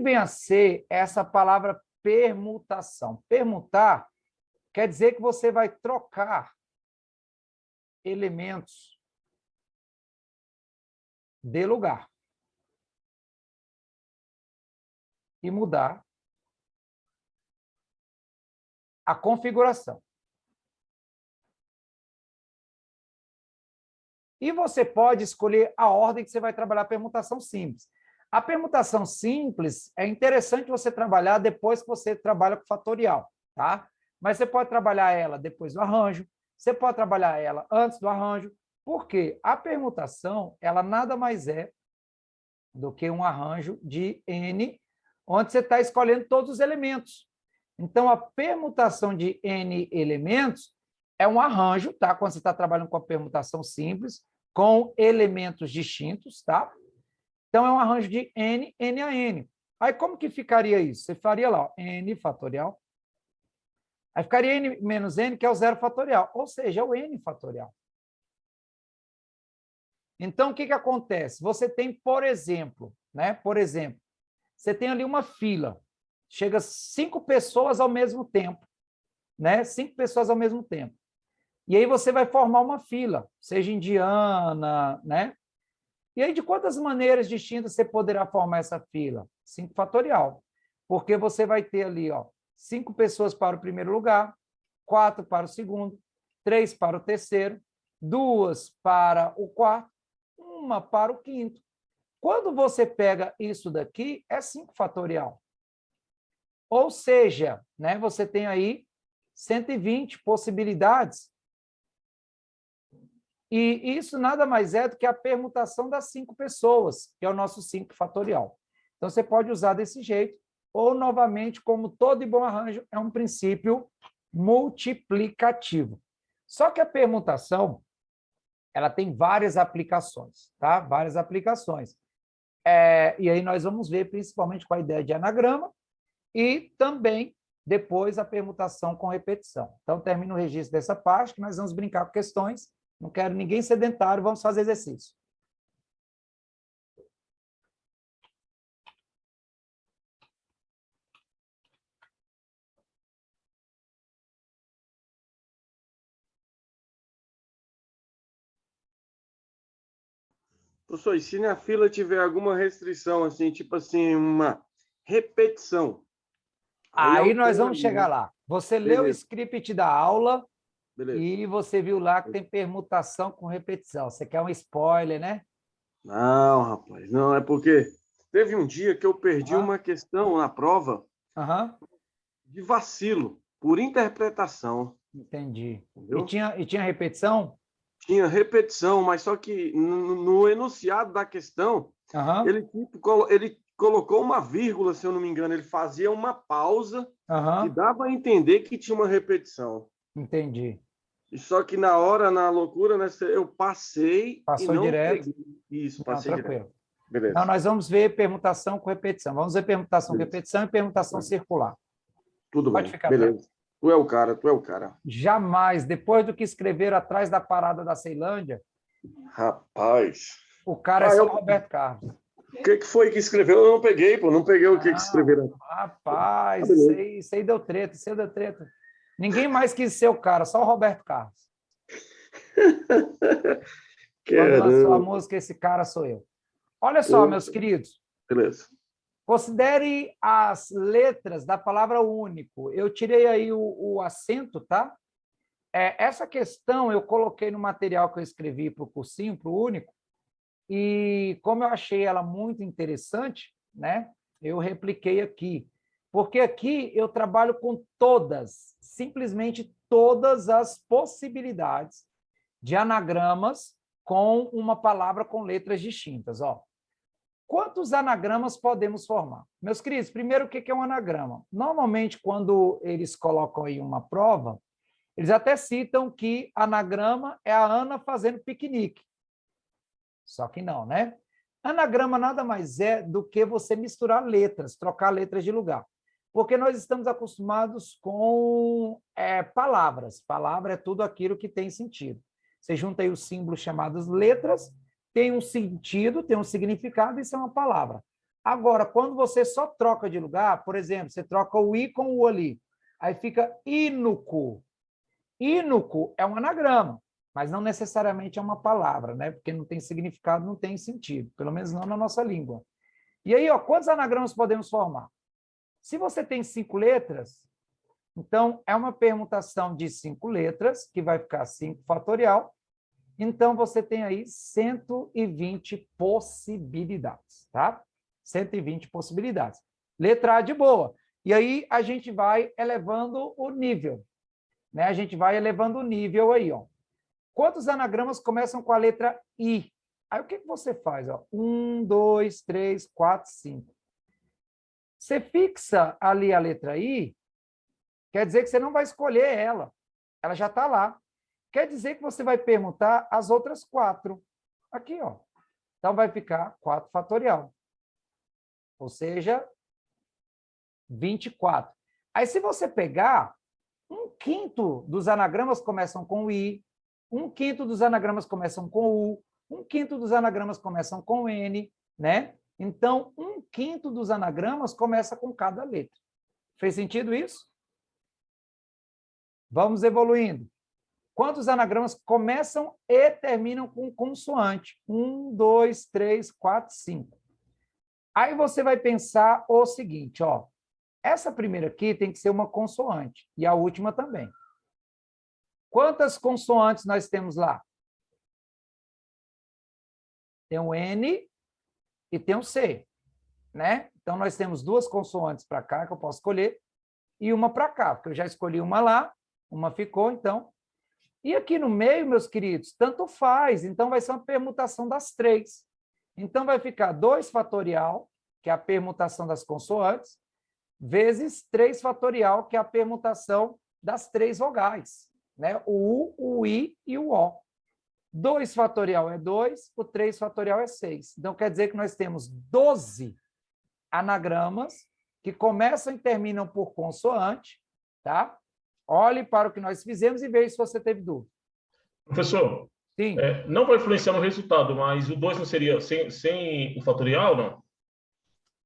vem a ser essa palavra permutação? Permutar quer dizer que você vai trocar elementos de lugar e mudar a configuração. E você pode escolher a ordem que você vai trabalhar a permutação simples. A permutação simples é interessante você trabalhar depois que você trabalha com fatorial, tá? Mas você pode trabalhar ela depois do arranjo, você pode trabalhar ela antes do arranjo, porque a permutação, ela nada mais é do que um arranjo de N, onde você está escolhendo todos os elementos. Então, a permutação de N elementos é um arranjo, tá? Quando você está trabalhando com a permutação simples, com elementos distintos, tá? Então, é um arranjo de N, N a N. Aí, como que ficaria isso? Você faria lá, ó, N fatorial. Aí ficaria N menos N, que é o zero fatorial. Ou seja, é o N fatorial. Então, o que que acontece? Você tem, por exemplo, né? Por exemplo, você tem ali uma fila. Chega 5 pessoas ao mesmo tempo, né? 5 pessoas ao mesmo tempo. E aí você vai formar uma fila, seja indiana, né? E aí, de quantas maneiras distintas você poderá formar essa fila? 5 fatorial. Porque você vai ter ali, ó, 5 pessoas para o primeiro lugar, 4 para o segundo, 3 para o terceiro, 2 para o quarto, 1 para o quinto. Quando você pega isso daqui, é 5 fatorial. Ou seja, né, você tem aí 120 possibilidades. E isso nada mais é do que a permutação das 5 pessoas, que é o nosso 5 fatorial. Então, você pode usar desse jeito, ou, novamente, como todo bom arranjo, é um princípio multiplicativo. Só que a permutação, ela tem várias aplicações, tá? Várias aplicações. E aí nós vamos ver, principalmente, com a ideia de anagrama, e também, depois, a permutação com repetição. Então, termino o registro dessa parte, que nós vamos brincar com questões. Não quero ninguém sedentário, vamos fazer exercício. Professor, e se na fila tiver alguma restrição, assim, tipo assim, uma repetição? Aí nós altera, vamos chegar né? lá. Você leu o Beleza, script da aula beleza. e você viu lá que tem permutação com repetição. Você quer um spoiler, né? Não, rapaz, não, é porque teve um dia que eu perdi Aham, uma questão na prova aham, de vacilo, por interpretação, entendi. E entendeu? tinha repetição? Tinha repetição, mas só que no enunciado da questão, Aham, ele colocou uma vírgula, se eu não me engano, ele fazia uma pausa que aham, dava a entender que tinha uma repetição. entendi. E só que na hora, na loucura, né, eu passei e Passou não direto? peguei. Isso, Não, passei direto. tranquilo. Então, Beleza. nós vamos ver permutação com repetição. Vamos ver permutação com Beleza. repetição e permutação Tá. circular. Tudo Pode bem. ficar tranquilo. Beleza. Tu é o cara, tu é o cara. Jamais, depois do que escreveram atrás da parada da Ceilândia, Rapaz. o cara é Ah, só o Roberto Carlos. o que foi que escreveu? Eu não peguei, pô. Não peguei o que Não, escreveram. Ah, rapaz, isso beleza. aí, isso aí deu treta, isso aí deu treta. Ninguém mais quis ser o cara, só o Roberto Carlos. Quando lançou a Caramba. música, esse cara sou eu. Olha só, Ô, meus queridos, beleza. considere as letras da palavra único. Eu tirei aí o acento, tá? Essa questão eu coloquei no material que eu escrevi para o cursinho, para o único, e como eu achei ela muito interessante, né, eu repliquei aqui. Porque aqui eu trabalho com todas, simplesmente todas as possibilidades de anagramas com uma palavra com letras distintas. Ó. Quantos anagramas podemos formar? Meus queridos, primeiro, o que é um anagrama? Normalmente, quando eles colocam aí uma prova, eles até citam que anagrama é a Ana fazendo piquenique. Só que não, né? Anagrama nada mais é do que você misturar letras, trocar letras de lugar. Porque nós estamos acostumados com palavras. Palavra é tudo aquilo que tem sentido. Você junta aí os símbolos chamados letras, tem um sentido, tem um significado, isso é uma palavra. Agora, quando você só troca de lugar, por exemplo, você troca o I com o ali, aí fica ínuco. Ínuco é um anagrama, mas não necessariamente é uma palavra, né? Porque não tem significado, não tem sentido, pelo menos não na nossa língua. E aí, ó, quantos anagramas podemos formar? Se você tem 5 letras, então é uma permutação de 5 letras, que vai ficar 5 fatorial. Então, você tem aí 120 possibilidades, tá? 120 possibilidades. Letra A de boa. E aí, a gente vai elevando o nível, né? A gente vai elevando o nível aí, ó. Quantos anagramas começam com a letra I? Aí, o que você faz? Ó? 1, 2, 3, 4, 5. Você fixa ali a letra I, quer dizer que você não vai escolher ela. Ela já está lá. Quer dizer que você vai permutar as outras 4. Aqui, ó. Então, vai ficar 4 fatorial. Ou seja, 24. Aí, se você pegar, 1/5 dos anagramas começam com I, 1/5 dos anagramas começam com U, 1/5 dos anagramas começam com N, né? Então, 1/5 dos anagramas começa com cada letra. Fez sentido isso? Vamos evoluindo. Quantos anagramas começam e terminam com consoante? 1, 2, 3, 4, 5. Aí você vai pensar o seguinte, ó. Essa primeira aqui tem que ser uma consoante, e a última também. Quantas consoantes nós temos lá? Tem um N e tem um C, né? Então, nós temos 2 consoantes para cá, que eu posso escolher, e uma para cá, porque eu já escolhi uma lá, uma ficou, então. E aqui no meio, meus queridos, tanto faz, então vai ser uma permutação das 3. Então, vai ficar 2 fatorial, que é a permutação das consoantes, vezes 3 fatorial, que é a permutação das 3 vogais, né? O U, o I e o O. 2 fatorial é 2, o 3 fatorial é 6. Então, quer dizer que nós temos 12 anagramas que começam e terminam por consoante, tá? Olhe para o que nós fizemos e veja se você teve dúvida. Professor, Sim. não vai influenciar no resultado, mas o 2 não seria sem o fatorial, não?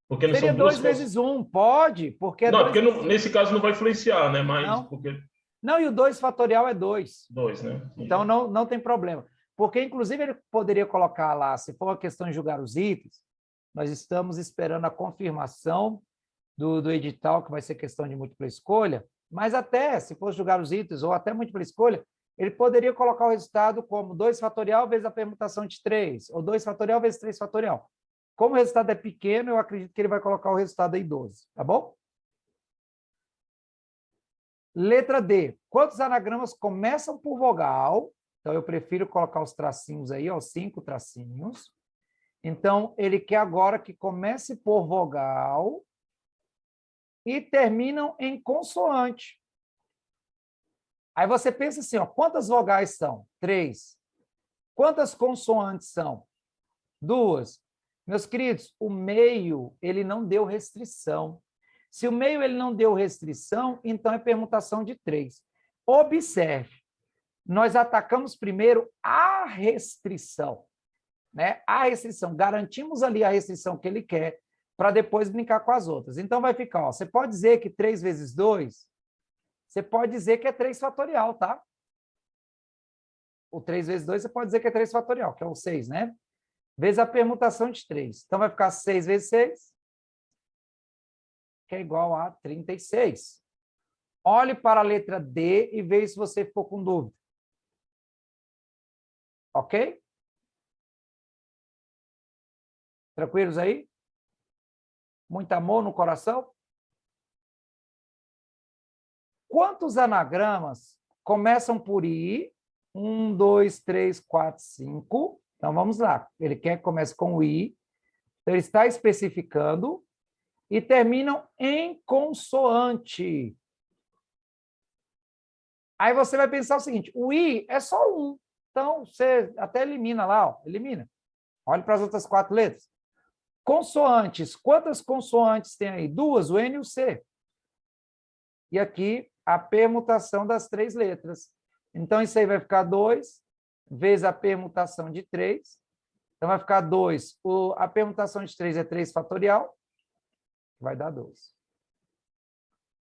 Porque não Seria são 2 2 vezes 1, pode, porque é Não, 2 porque vezes 1. nesse caso não vai influenciar, né? Mas Não. porque Não, e o 2 fatorial é 2. 2, né? Então, não tem problema. Porque, inclusive, ele poderia colocar lá, se for uma questão de julgar os itens, nós estamos esperando a confirmação do edital, que vai ser questão de múltipla escolha, mas até, se for julgar os itens, ou até múltipla escolha, ele poderia colocar o resultado como 2 fatorial vezes a permutação de 3, ou 2 fatorial vezes 3 fatorial. Como o resultado é pequeno, eu acredito que ele vai colocar o resultado aí 12, tá bom? Letra D. Quantos anagramas começam por vogal? Então, eu prefiro colocar os tracinhos aí, ó, 5 tracinhos. Então, ele quer agora que comece por vogal e terminam em consoante. Aí você pensa assim, ó, quantas vogais são? 3. Quantas consoantes são? 2. Meus queridos, o meio, ele não deu restrição. Se o meio ele não deu restrição, então é permutação de 3. Observe, nós atacamos primeiro a restrição, né? A restrição, garantimos ali a restrição que ele quer, para depois brincar com as outras. Então, vai ficar, ó, você pode dizer que 3 vezes 2, você pode dizer que é 3 fatorial, tá? O 3 vezes 2, você pode dizer que é 3 fatorial, que é o 6, né? Vezes a permutação de 3. Então, vai ficar 6 vezes 6, que é igual a 36. Olhe para a letra D e veja se você ficou com dúvida. Ok? Tranquilos aí? Muito amor no coração? Quantos anagramas começam por I? 1, 2, 3, 4, 5. Então, vamos lá. Ele quer que comece com o I. Então, ele está especificando. E terminam em consoante. Aí você vai pensar o seguinte, o I é só um. Então, você até elimina lá, ó, elimina. Olhe para as outras 4 letras. Consoantes. Quantas consoantes tem aí? 2, o N e o C. E aqui, a permutação das 3 letras. Então, isso aí vai ficar 2 vezes a permutação de 3. Então, vai ficar 2. A permutação de 3 é 3 fatorial. vai dar 12.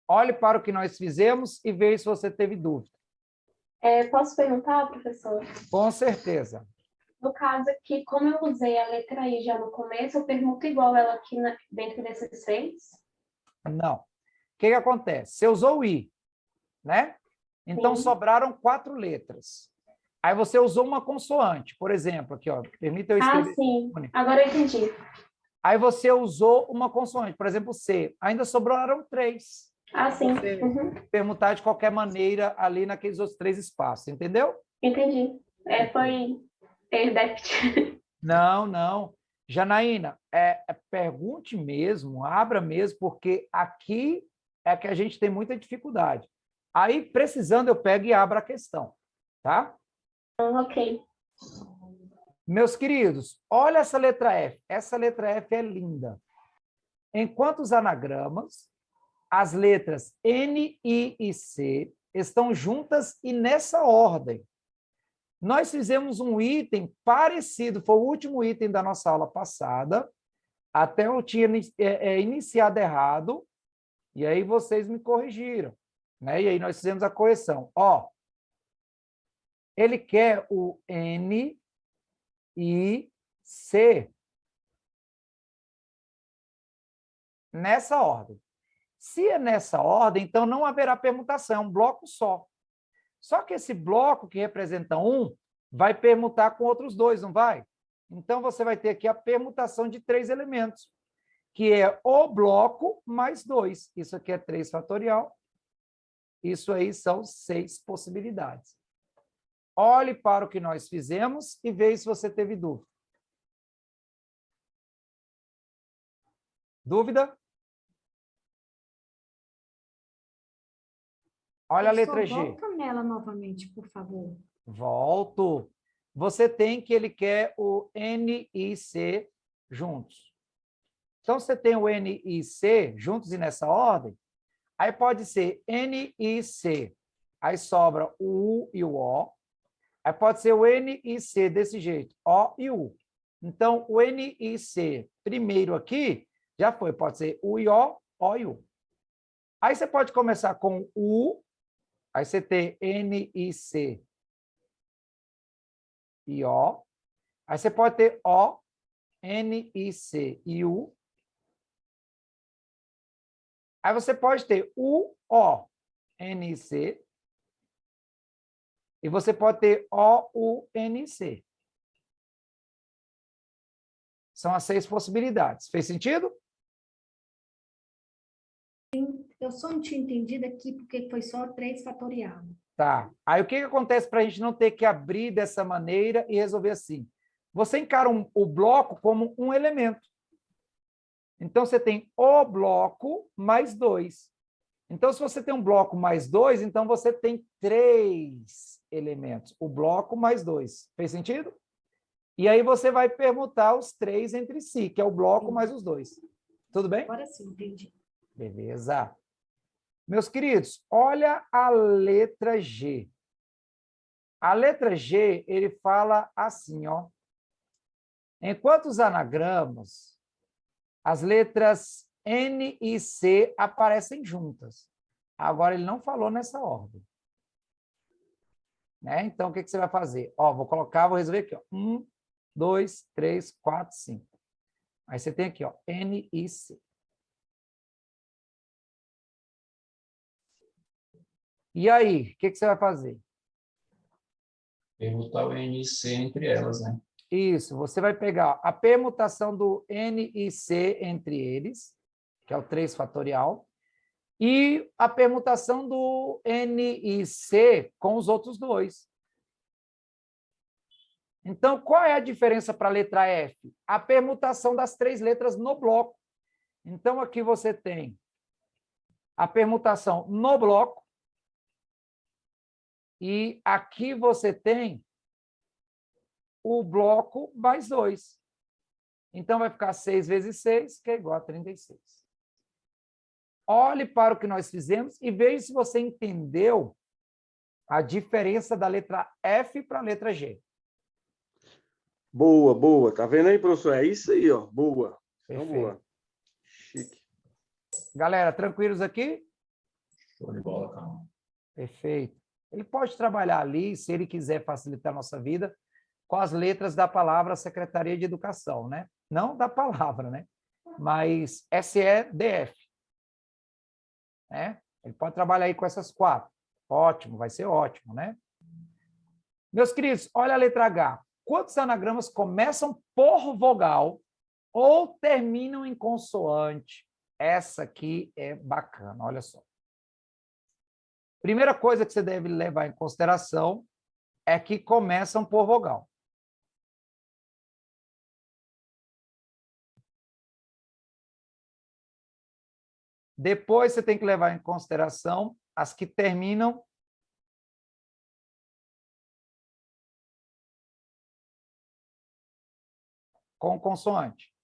Olhe para o que nós fizemos e veja se você teve dúvida. Posso perguntar, professor? Com certeza. No caso aqui, como eu usei a letra I já no começo, eu pergunto igual ela aqui dentro desses 6? Não. O que acontece? Você usou o I, né? Então, Sim. sobraram 4 letras. Aí você usou uma consoante, por exemplo, aqui, ó. Permita eu escrever. Sim. Agora eu entendi. Aí você usou uma consoante, por exemplo, C. Ainda sobraram 3. Sim. Você permutar de qualquer maneira ali naqueles outros 3 espaços, entendeu? Entendi. Foi déficit. Não. Janaína, pergunte mesmo, abra mesmo, porque aqui é que a gente tem muita dificuldade. Aí, precisando, eu pego e abro a questão, tá? Ok. Meus queridos, olha essa letra F. Essa letra F é linda. Em quantos anagramas, as letras N, I e C estão juntas e nessa ordem? Nós fizemos um item parecido, foi o último item da nossa aula passada, até eu tinha iniciado errado, e aí vocês me corrigiram, né? E aí nós fizemos a correção. Ó, ele quer o N, I, C nessa ordem. Se é nessa ordem, então não haverá permutação, é um bloco só. Só que esse bloco que representa 1 vai permutar com outros 2, não vai? Então, você vai ter aqui a permutação de 3 elementos, que é o bloco mais 2. Isso aqui é 3 fatorial. Isso aí são 6 possibilidades. Olhe para o que nós fizemos e veja se você teve dúvida. Dúvida? Olha a letra G. Volta nela novamente, por favor. Volto. Você tem que ele quer o N e C juntos. Então, você tem o N e C juntos e nessa ordem. Aí pode ser N e C. Aí sobra o U e o O. Aí pode ser o N e C desse jeito, O e U. Então, o N e C primeiro aqui, já foi. Pode ser U e O e U. Aí você pode começar com U, aí você tem N e C e O. Aí você pode ter O, N e C e U. Aí você pode ter U, O, N e C. E você pode ter O, U, N e C. São as 6 possibilidades. Fez sentido? Eu só não tinha entendido aqui porque foi só 3 fatorial. Tá. Aí o que acontece para a gente não ter que abrir dessa maneira e resolver assim? Você encara o bloco como um elemento. Então, você tem o bloco mais 2. Então, se você tem um bloco mais 2, então você tem 3 elementos. O bloco mais 2. Fez sentido? E aí você vai permutar os 3 entre si, que é o bloco mais os 2. Tudo bem? Agora sim, entendi. Beleza. Meus queridos, olha a letra G. A letra G, ele fala assim, ó. Em quantos anagramas as letras N e C aparecem juntas? Agora, ele não falou nessa ordem. Né? Então, o que você vai fazer? Ó, vou resolver aqui. Ó. 1, 2, 3, 4, 5. Aí você tem aqui, ó, N e C. E aí, o que você vai fazer? Permutar o N e C entre elas, né? Isso, você vai pegar a permutação do N e C entre eles, que é o 3 fatorial, e a permutação do N e C com os outros 2. Então, qual é a diferença para a letra F? A permutação das 3 letras no bloco. Então, aqui você tem a permutação no bloco, e aqui você tem o bloco mais 2. Então, vai ficar 6 vezes 6, que é igual a 36. Olhe para o que nós fizemos e veja se você entendeu a diferença da letra F para a letra G. Boa, boa. Tá vendo aí, professor? É isso aí, ó. Boa. Perfeito. Vamos lá. Chique. Galera, tranquilos aqui? Show de bola, calma. Perfeito. Ele pode trabalhar ali, se ele quiser facilitar a nossa vida, com as letras da palavra Secretaria de Educação, né? Não da palavra, né? Mas SEDF. Né? Ele pode trabalhar aí com essas 4. Ótimo, vai ser ótimo, né? Meus queridos, olha a letra H. Quantos anagramas começam por vogal ou terminam em consoante? Essa aqui é bacana, olha só. Primeira coisa que você deve levar em consideração é que começam por vogal. Depois você tem que levar em consideração as que terminam com consoante.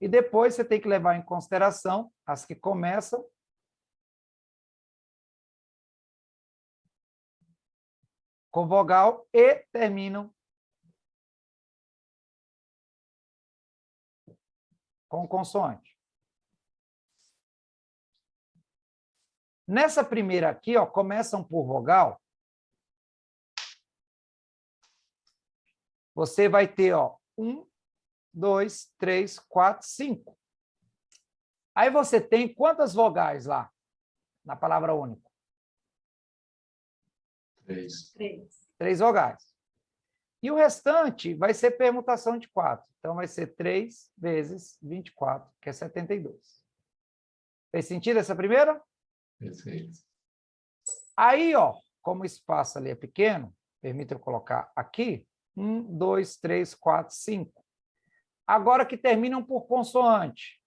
E depois você tem que levar em consideração as que começam com vogal e terminam com consoante. Nessa primeira aqui, ó, começam por vogal. Você vai ter, ó, 1, 2, 3, 4, 5. Aí você tem quantas vogais lá na palavra único? 3. 3 vogais. E o restante vai ser permutação de 4. Então, vai ser 3 vezes 24, que é 72. Fez sentido essa primeira? Perfeito. Aí, ó, como o espaço ali é pequeno, permita eu colocar aqui, 1, 2, 3, 4, 5. Agora que terminam por consoante.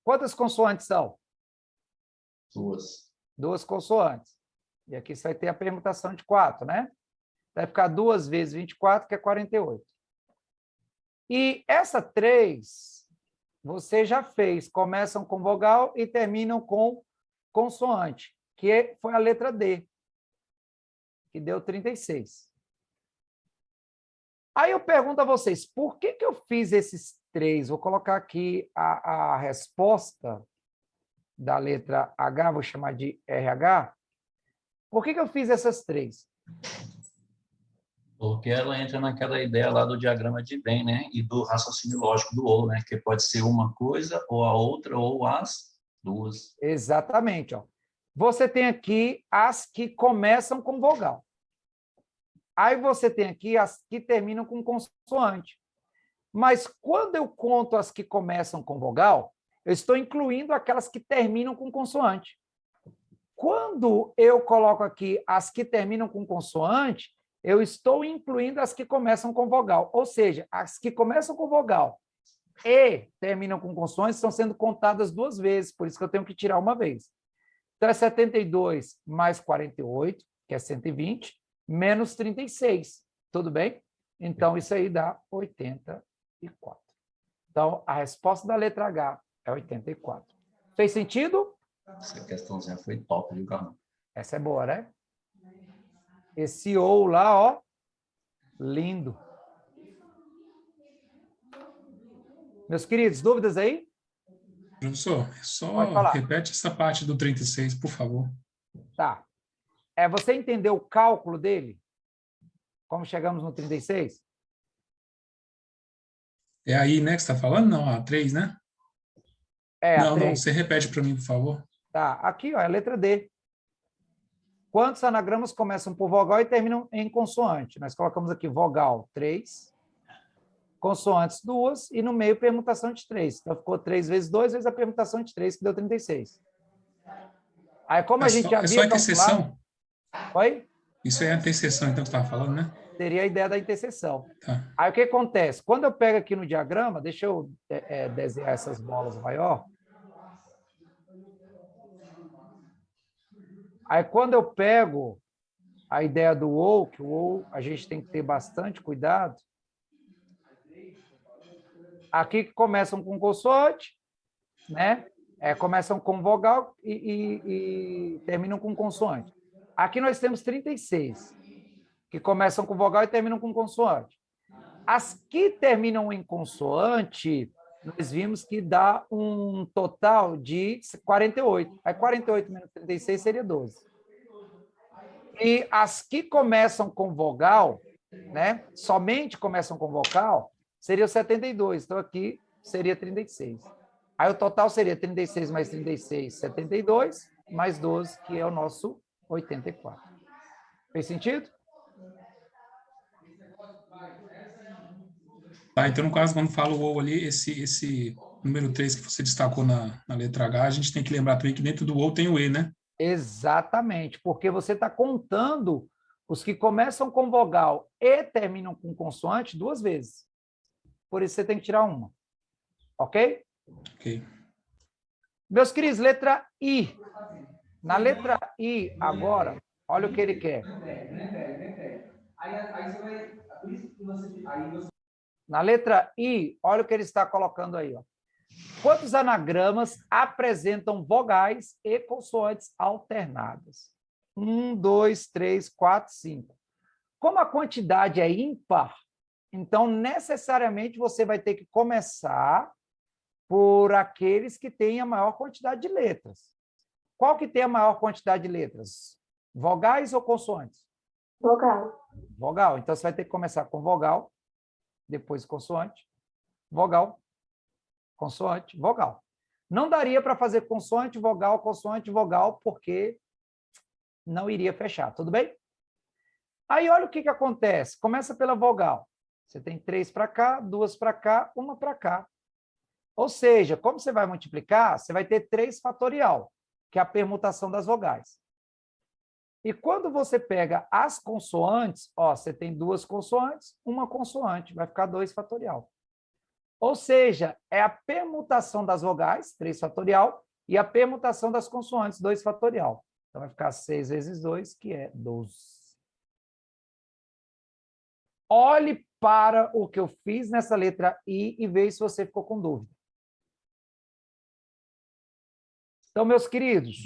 Quantas consoantes são? 2. 2 consoantes. E aqui você vai ter a permutação de 4, né? Vai ficar 2 vezes 24, que é 48. E essa 3, você já fez. Começam com vogal e terminam com consoante, que foi a letra D, que deu 36. Aí eu pergunto a vocês, por que eu fiz esses 3? Vou colocar aqui a resposta da letra H, vou chamar de RH. Por que eu fiz essas 3? Porque ela entra naquela ideia lá do diagrama de Venn, né? E do raciocínio lógico do ou, né? Que pode ser uma coisa, ou a outra, ou as duas. Exatamente. Ó. Você tem aqui as que começam com vogal. Aí você tem aqui as que terminam com consoante. Mas quando eu conto as que começam com vogal, eu estou incluindo aquelas que terminam com consoante. Quando eu coloco aqui as que terminam com consoante, eu estou incluindo as que começam com vogal. Ou seja, as que começam com vogal e terminam com consoante estão sendo contadas 2 vezes, por isso que eu tenho que tirar uma vez. Então, é 72 mais 48, que é 120, menos 36. Tudo bem? Então, isso aí dá 84. Então, a resposta da letra H é 84. Fez sentido? Essa questãozinha foi top, viu, Carlão? Essa é boa, né? Esse ou lá, ó, lindo. Meus queridos, dúvidas aí? Professor, Pode só falar. repete essa parte do 36, por favor. Tá. Você entendeu o cálculo dele? Como chegamos no 36? É aí, né, que você está falando? Não, a 3, né? É, a Não, 3. você repete para mim, por favor. Tá. Aqui, ó, é a letra D. Quantos anagramas começam por vogal e terminam em consoante? Nós colocamos aqui vogal 3, consoantes 2 e no meio permutação de 3. Então, ficou 3 vezes 2 vezes a permutação de 3, que deu 36. Aí, como a gente já É só havia calculado... interseção? Oi? Isso é a interseção, então, que você estava falando, né? Seria a ideia da interseção. Tá. Aí, o que acontece? Quando eu pego aqui no diagrama, deixa eu desenhar essas bolas maior. Aí, quando eu pego a ideia do ou, que o ou a gente tem que ter bastante cuidado. Aqui que começam com consoante, né? Começam com vogal e terminam com consoante. Aqui nós temos 36, que começam com vogal e terminam com consoante. As que terminam em consoante nós vimos que dá um total de 48. Aí 48 menos 36 seria 12. E as que começam com vogal, né, somente começam com vogal, seria 72. Então, aqui seria 36. Aí o total seria 36 mais 36, 72, mais 12, que é o nosso 84. Fez sentido? Tá, então, no caso, quando fala o ou ali, esse número 3 que você destacou na letra H, a gente tem que lembrar também que dentro do ou tem o e, né? Exatamente, porque você está contando os que começam com vogal e terminam com consoante 2 vezes. Por isso você tem que tirar uma. Ok? Ok. Meus queridos, letra I. Na letra I, agora, olha o que ele quer. Na letra I, olha o que ele está colocando aí. Ó. Quantos anagramas apresentam vogais e consoantes alternadas? 1, 2, 3, 4, 5. Como a quantidade é ímpar, então necessariamente você vai ter que começar por aqueles que têm a maior quantidade de letras. Qual que tem a maior quantidade de letras? Vogais ou consoantes? Vogal. Vogal. Então, você vai ter que começar com vogal, depois consoante, vogal, consoante, vogal. Não daria para fazer consoante, vogal, porque não iria fechar, tudo bem? Aí, olha o que acontece. Começa pela vogal. Você tem 3 para cá, 2 para cá, 1 para cá. Ou seja, como você vai multiplicar, você vai ter 3 fatorial, que é a permutação das vogais. E quando você pega as consoantes, ó, você tem 2 consoantes, 1 consoante, vai ficar 2 fatorial. Ou seja, é a permutação das vogais, 3 fatorial, e a permutação das consoantes, 2 fatorial. Então, vai ficar 6 vezes 2, que é 12. Olhe para o que eu fiz nessa letra I e veja se você ficou com dúvida. Então, meus queridos,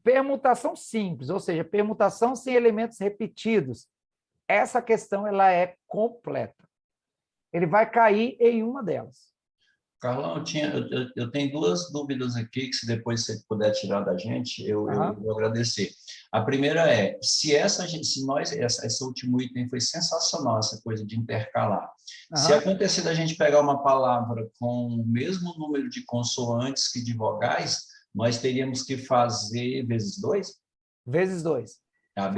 permutação simples, ou seja, permutação sem elementos repetidos. Essa questão ela é completa. Ele vai cair em uma delas. Carlão, eu tenho 2 dúvidas aqui, que se depois você puder tirar da gente, eu vou agradecer. A primeira é, se esse último item foi sensacional, essa coisa de intercalar. Se acontecer da gente pegar uma palavra com o mesmo número de consoantes que de vogais, nós teríamos que fazer vezes 2? Vezes 2. Ah,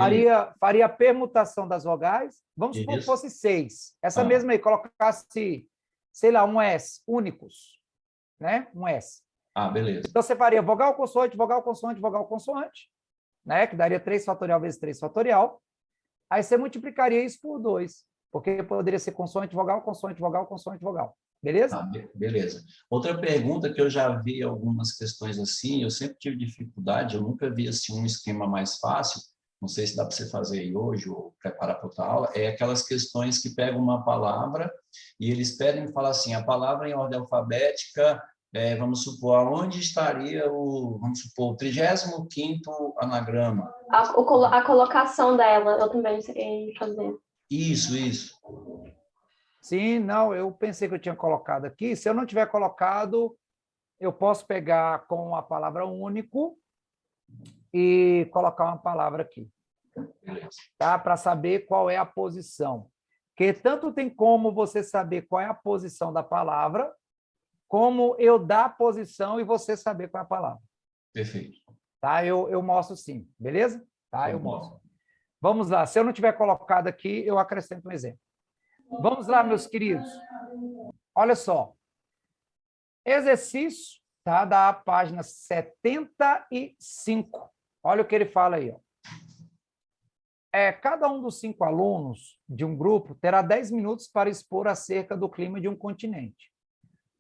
faria a permutação das vogais. Vamos supor que fosse 6. Essa mesma aí, colocasse, sei lá, um S, únicos. Né? Um S. Ah, beleza. Então, você faria vogal, consoante, vogal, consoante, vogal, consoante. Né? Que daria 3 fatorial vezes 3 fatorial. Aí você multiplicaria isso por 2. Porque poderia ser consoante, vogal, consoante, vogal, consoante, vogal. Beleza? Ah, beleza. Outra pergunta que eu já vi algumas questões assim, eu sempre tive dificuldade, eu nunca vi assim, um esquema mais fácil, não sei se dá para você fazer aí hoje ou preparar para outra aula, é aquelas questões que pegam uma palavra e eles pedem falar assim, a palavra em ordem alfabética, vamos supor, aonde estaria o 35º anagrama? A colocação dela, eu também sei fazer. Isso. Sim, não, eu pensei que eu tinha colocado aqui. Se eu não tiver colocado, eu posso pegar com a palavra único e colocar uma palavra aqui, tá? Para saber qual é a posição. Porque tanto tem como você saber qual é a posição da palavra, como eu dar a posição e você saber qual é a palavra. Perfeito. Tá? Eu mostro sim, beleza? Tá, eu mostro. Vamos lá, se eu não tiver colocado aqui, eu acrescento um exemplo. Vamos lá, meus queridos. Olha só. Exercício, tá? Da página 75. Olha o que ele fala aí, ó. Cada um dos 5 alunos de um grupo terá 10 minutos para expor acerca do clima de um continente.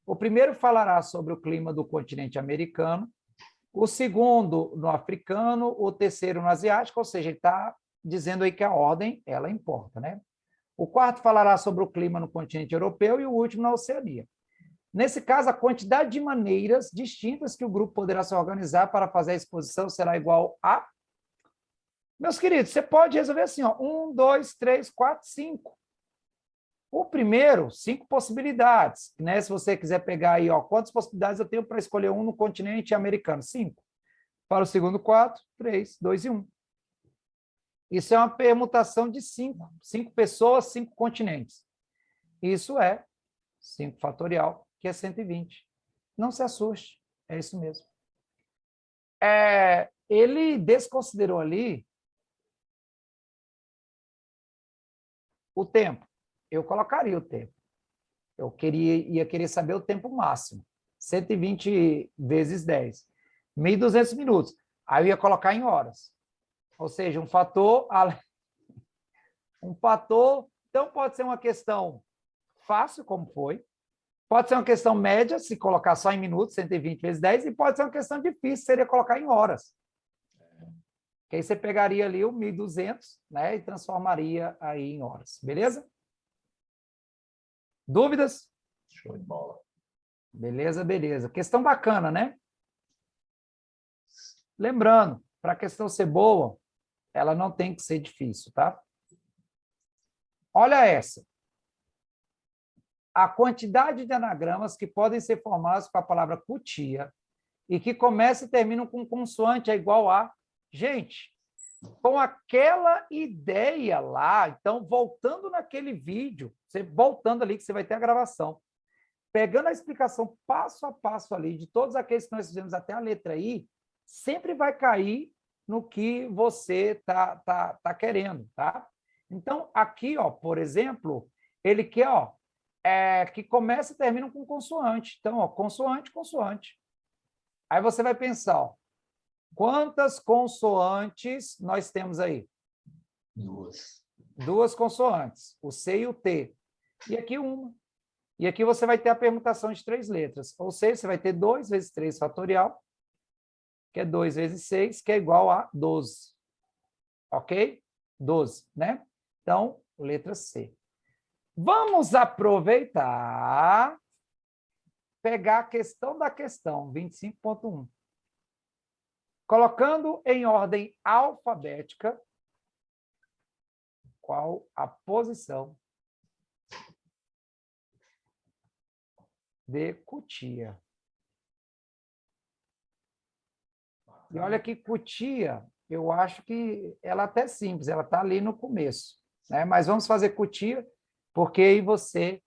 O primeiro falará sobre o clima do continente americano, o segundo no africano, o terceiro no asiático, ou seja, ele está dizendo aí que a ordem, ela importa, né? O quarto falará sobre o clima no continente europeu e o último na Oceania. Nesse caso, a quantidade de maneiras distintas que o grupo poderá se organizar para fazer a exposição será igual a... Meus queridos, você pode resolver assim, ó, 1, 2, 3, 4, 5. O primeiro, 5 possibilidades, né? Se você quiser pegar aí, ó, quantas possibilidades eu tenho para escolher um no continente americano? 5. Para o segundo, 4, 3, 2 e 1. Isso é uma permutação de 5. 5 pessoas, 5 continentes. Isso é 5 fatorial, que é 120. Não se assuste, é isso mesmo. Ele desconsiderou ali o tempo. Eu colocaria o tempo. Ia querer saber o tempo máximo. 120 vezes 10. 1.200 minutos. Aí eu ia colocar em horas. Ou seja, um fator... Então, pode ser uma questão fácil, como foi. Pode ser uma questão média, se colocar só em minutos, 120 vezes 10. E pode ser uma questão difícil, seria colocar em horas. Que aí você pegaria ali o 1.200, né, e transformaria aí em horas. Beleza? Dúvidas? Show de bola. Beleza, beleza. Questão bacana, né? Lembrando, para a questão ser boa, ela não tem que ser difícil, tá? Olha essa. A quantidade de anagramas que podem ser formados com a palavra cutia e que começam e terminam com consoante é igual a... Gente, com aquela ideia lá, então, voltando naquele vídeo, você voltando ali, que você vai ter a gravação, pegando a explicação passo a passo ali, de todos aqueles que nós fizemos até a letra I, sempre vai cair no que você tá querendo, tá? Então, aqui, ó, por exemplo, ele quer, ó, que começa e termina com consoante. Então, ó, consoante, consoante. Aí você vai pensar, ó, quantas consoantes nós temos aí? 2. 2 consoantes, o C e o T. E aqui uma. E aqui você vai ter a permutação de 3 letras. Ou seja, você vai ter 2 vezes 3 fatorial, que é 2 vezes 6, que é igual a 12. Ok? 12, né? Então, letra C. Vamos aproveitar, pegar a questão da questão, 25.1. Colocando em ordem alfabética, qual a posição de cutia? E olha que cutia, eu acho que ela até é simples, ela está ali no começo, né? Mas vamos fazer cutia, porque aí você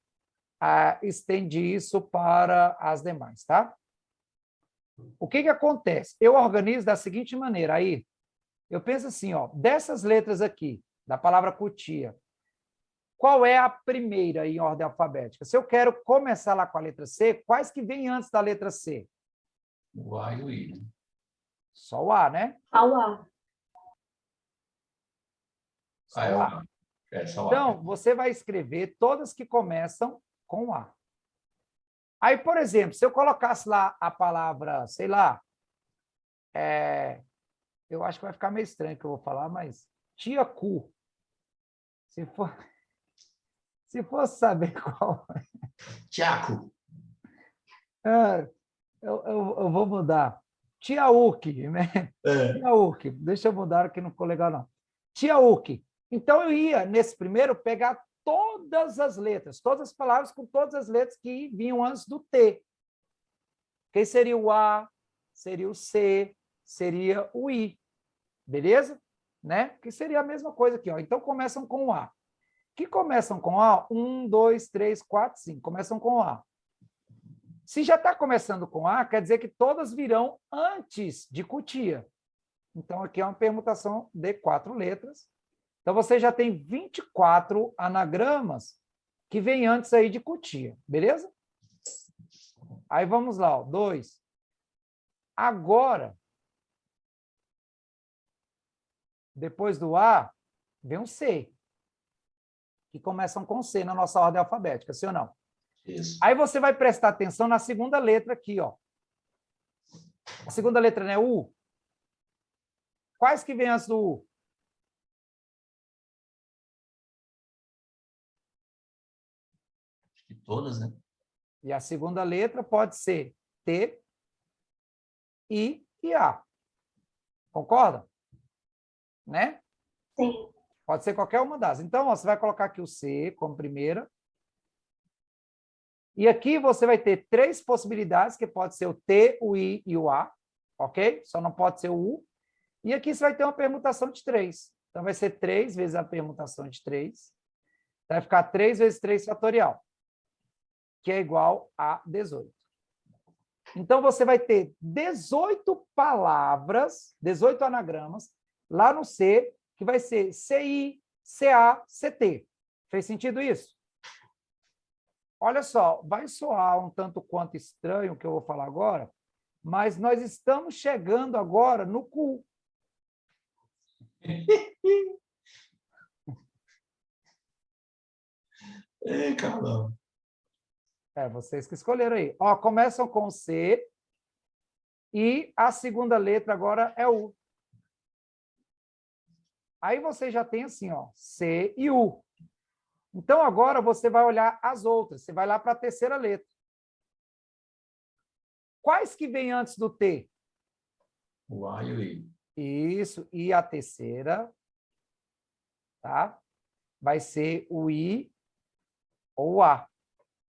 estende isso para as demais, tá? O que acontece? Eu organizo da seguinte maneira, aí, eu penso assim, ó, dessas letras aqui, da palavra cutia, qual é a primeira em ordem alfabética? Se eu quero começar lá com a letra C, quais que vêm antes da letra C? O A e o I. Né? Só o A, né? Ao A. Só É o o A. A. É só o A. Então, você vai escrever todas que começam com A. Aí, por exemplo, se eu colocasse lá a palavra, sei lá, eu acho que vai ficar meio estranho que eu vou falar, mas tia cu. Se for saber qual... Tiago. Eu vou mudar. Tia Uki, né? Tia Uki. Deixa eu mudar, que não ficou legal, não. Tia Uki. Então, eu ia, nesse primeiro, pegar todas as letras, todas as palavras com todas as letras que vinham antes do T. Que seria o A, seria o C, seria o I. Beleza? Né? Que seria a mesma coisa aqui, ó. Então, começam com o A. Que começam com A? 1, 2, 3, 4, 5. Começam com o A. Se já está começando com A, quer dizer que todas virão antes de cutia. Então, aqui é uma permutação de 4 letras. Então, você já tem 24 anagramas que vêm antes aí de cutia. Beleza? Aí, vamos lá, ó, 2. Agora, depois do A, vem o C, que começam com C na nossa ordem alfabética, sim ou não? Isso. Aí você vai prestar atenção na segunda letra aqui, ó. A segunda letra não é U? Quais que vêm antes do U? Acho que todas, né? E a segunda letra pode ser T, I e A. Concorda? Né? Sim. Pode ser qualquer uma das. Então, ó, você vai colocar aqui o C como primeira, E aqui você vai ter 3 possibilidades, que pode ser o T, o I e o A, ok? Só não pode ser o U. E aqui você vai ter uma permutação de 3. Então, vai ser 3 vezes a permutação de 3. Vai ficar 3 vezes 3 fatorial, que é igual a 18. Então, você vai ter 18 palavras, 18 anagramas, lá no C, que vai ser CI, CA, CT. Fez sentido isso? Olha só, vai soar um tanto quanto estranho o que eu vou falar agora, mas nós estamos chegando agora no cu. É, Carlão. É, vocês que escolheram aí. Ó, começam com C e a segunda letra agora é U. Aí você já tem assim, ó, C e U. Então, agora você vai olhar as outras. Você vai lá para a terceira letra. Quais que vêm antes do T? O A e o I. Isso. E a terceira, tá? Vai ser o I ou o A.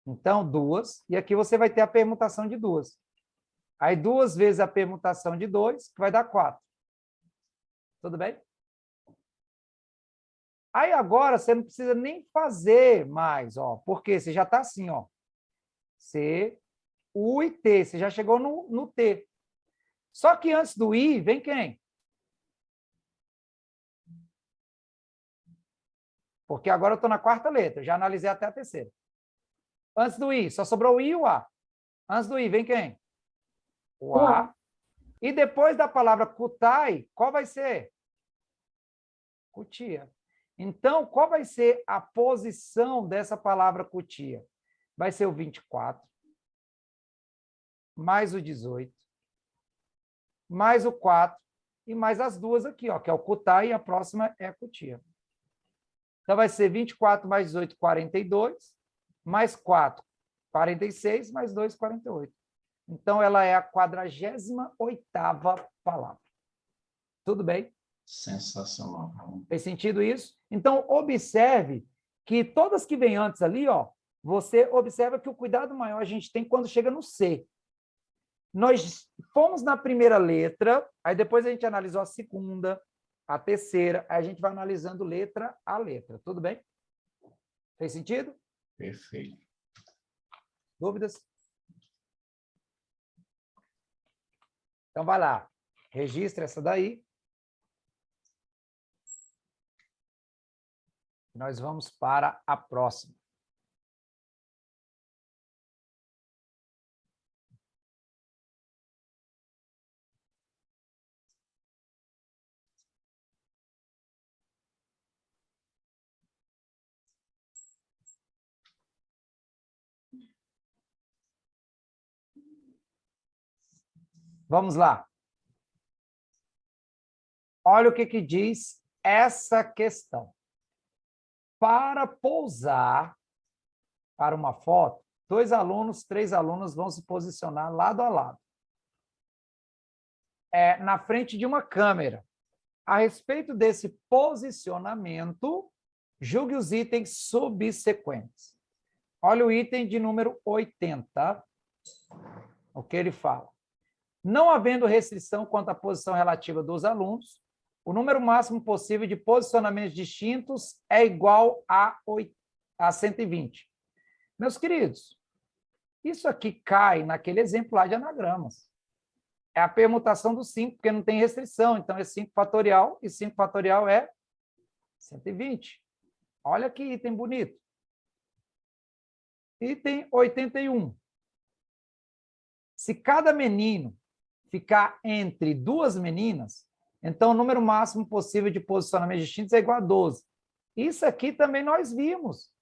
Então, 2. E aqui você vai ter a permutação de 2. Aí, 2 vezes a permutação de 2, que vai dar 4. Tudo bem? Aí, agora, você não precisa nem fazer mais, ó, porque você já está assim, ó. C, U e T. Você já chegou no T. Só que antes do I, vem quem? Porque agora eu estou na quarta letra. Já analisei até a terceira. Antes do I, só sobrou o I e o A. Antes do I, vem quem? O A. E depois da palavra cutai, qual vai ser? Cutia. Então, qual vai ser a posição dessa palavra cutia? Vai ser o 24, mais o 18, mais o 4, e mais as duas aqui, ó, que é o cutai, e a próxima é a cutia. Então, vai ser 24 mais 18, 42, mais 4, 46, mais 2, 48. Então, ela é a 48ª palavra. Tudo bem? Sensacional. Fez sentido isso? Então, observe que todas que vêm antes ali, ó, você observa que o cuidado maior a gente tem quando chega no C. Nós fomos na primeira letra, aí depois a gente analisou a segunda, a terceira, aí a gente vai analisando letra a letra. Tudo bem? Fez sentido? Perfeito. Dúvidas? Então, vai lá. Registra essa daí. Nós vamos para a próxima. Vamos lá. Olha o que diz essa questão. Para pousar para uma foto, 2 alunos, 3 alunos vão se posicionar lado a lado, na frente de uma câmera. A respeito desse posicionamento, julgue os itens subsequentes. Olha o item de número 80, o que ele fala. Não havendo restrição quanto à posição relativa dos alunos, o número máximo possível de posicionamentos distintos é igual a 120. Meus queridos, isso aqui cai naquele exemplo lá de anagramas. É a permutação do 5, porque não tem restrição. Então, é 5 fatorial, e 5 fatorial é 120. Olha que item bonito. Item 81. Se cada menino ficar entre 2 meninas, então o número máximo possível de posicionamentos distintos é igual a 12. Isso aqui também nós vimos.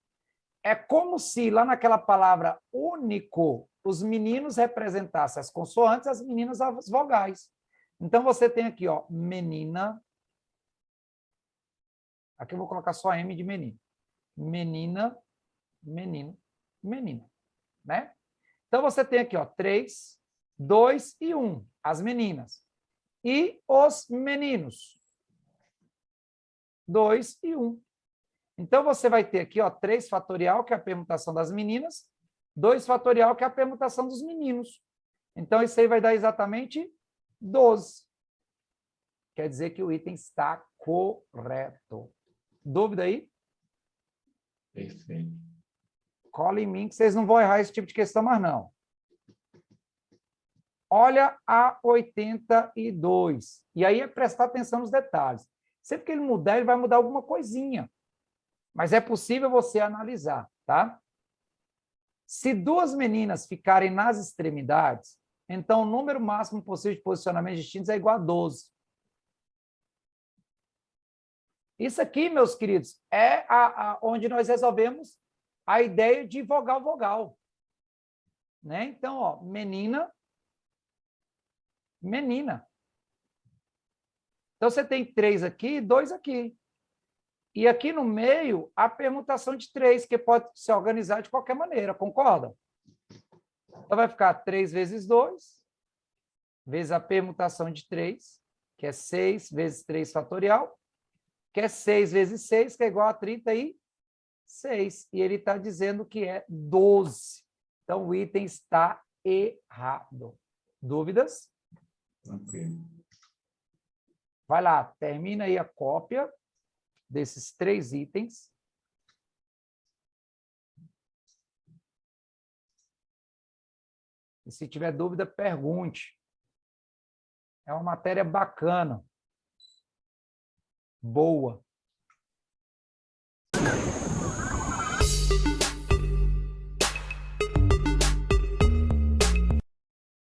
É como se lá naquela palavra único, os meninos representassem as consoantes, as meninas as vogais. Então você tem aqui, ó, menina. Aqui eu vou colocar só M de menino. Menina, menino, menina, né? Então você tem aqui, ó, 3, 2 e 1, as meninas. E os meninos. 2 e 1. Então, você vai ter aqui, ó, 3 fatorial, que é a permutação das meninas, 2 fatorial, que é a permutação dos meninos. Então, isso aí vai dar exatamente 12. Quer dizer que o item está correto. Dúvida aí? Perfeito. Cola em mim que vocês não vão errar esse tipo de questão mais não. Olha a 82. E aí é prestar atenção nos detalhes. Sempre que ele mudar, ele vai mudar alguma coisinha. Mas é possível você analisar, tá? Se 2 meninas ficarem nas extremidades, então o número máximo possível de posicionamentos distintos é igual a 12. Isso aqui, meus queridos, é onde nós resolvemos a ideia de vogal-vogal. Né? Então, ó, menina, menina. Então, você tem 3 aqui e 2 aqui. E aqui no meio, a permutação de 3, que pode se organizar de qualquer maneira, concorda? Então, vai ficar 3 vezes 2, vezes a permutação de 3, que é 6 vezes 3 fatorial, que é 6 vezes 6, que é igual a 36. E ele está dizendo que é 12. Então, o item está errado. Dúvidas? Tranquilo. Vai lá, termina aí a cópia desses 3 itens. E se tiver dúvida, pergunte. É uma matéria bacana. Boa.